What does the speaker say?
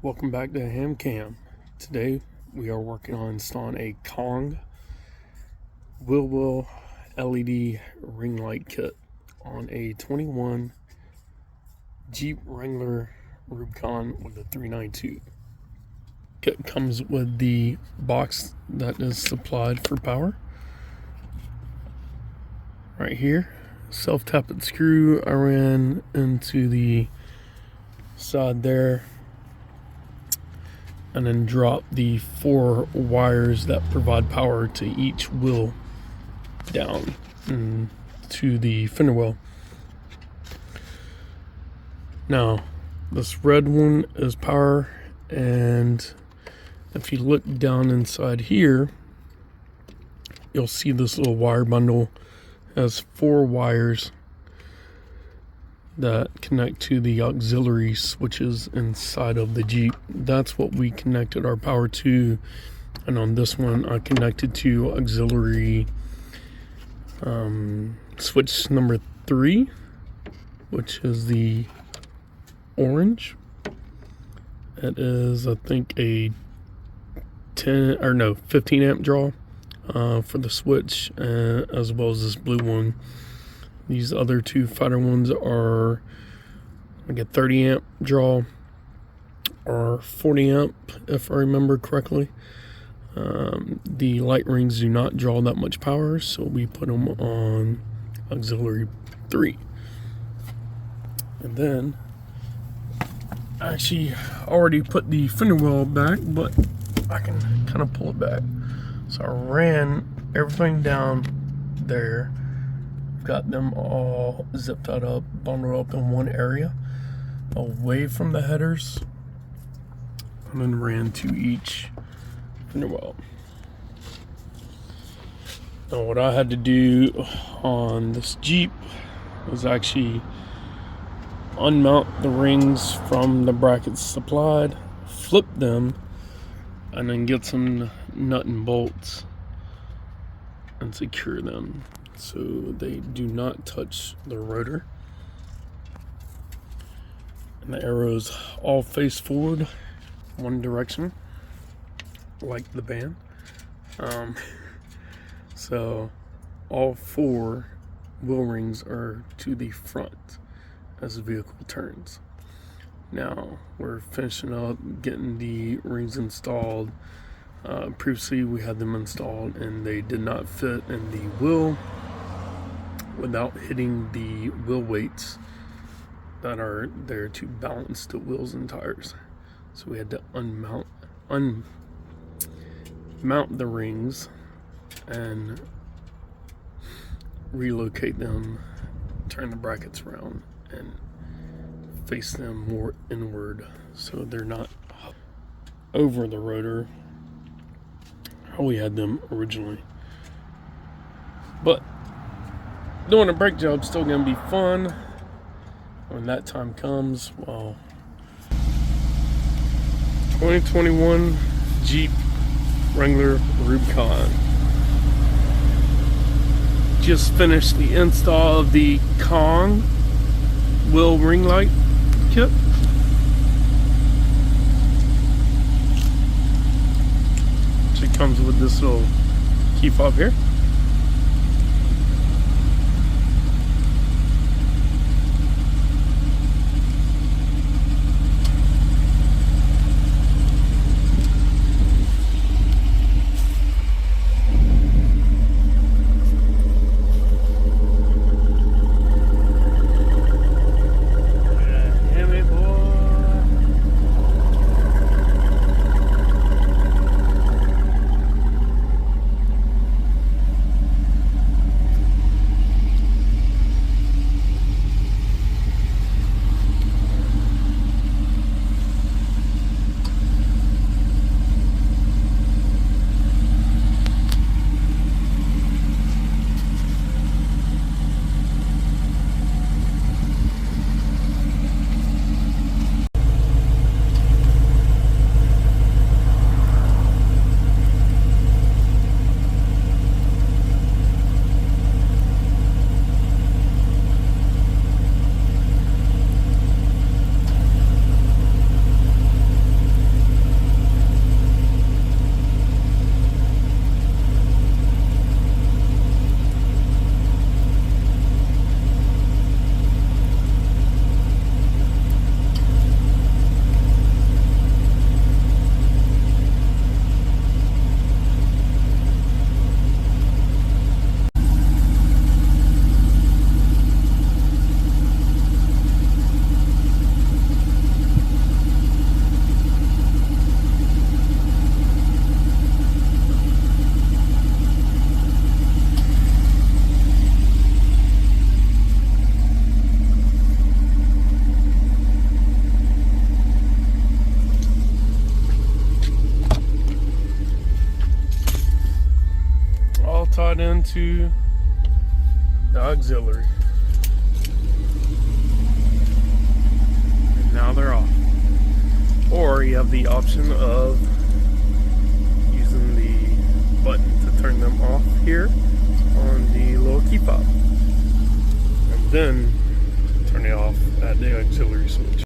Welcome back to H.A.M. Today we are working on installing a Kang Wheel LED ring light kit on a 21 Jeep Wrangler Rubicon with a 392. Kit comes with the box that is supplied for power. Right here, self-tappet screw I ran into the side there, and then drop the 4 wires that provide power to each wheel down to the fender well. Now, this red one is power, and if you look down inside here, you'll see this little wire bundle has 4 wires that connect to the auxiliary switches inside of the Jeep. That's what we connected our power to, and on this one I connected to auxiliary switch number 3, which is the orange. It is, I think, a 15 amp draw for the switch, as well as this blue one. These other 2 fighter ones are like a 30 amp draw or 40 amp, if I remember correctly. The light rings do not draw that much power, so we put them on auxiliary 3. And then, I actually already put the fender well back, but I can kind of pull it back. So I ran everything down there. Got them all zip tied up, bundled up in one area away from the headers, and then ran to each fender well. Now what I had to do on this Jeep was actually unmount the rings from the brackets supplied, flip them, and then get some nut and bolts and secure them so they do not touch the rotor. And the arrows all face forward, one direction, like the band. So all 4 wheel rings are to the front as the vehicle turns. Now we're finishing up getting the rings installed. Previously we had them installed and they did not fit in the wheel without hitting the wheel weights that are there to balance the wheels and tires. So we had to unmount the rings and relocate them, turn the brackets around, and face them more inward so they're not over the rotor how we had them originally. But doing a brake job is still going to be fun when that time comes. Well, 2021 Jeep Wrangler Rubicon. Just finished the install of the Kang wheel ring light kit. It comes with this little key fob here. right into the auxiliary. And now they're off. Or you have the option of using the button to turn them off here on the little key fob. And then turn it off at the auxiliary switch.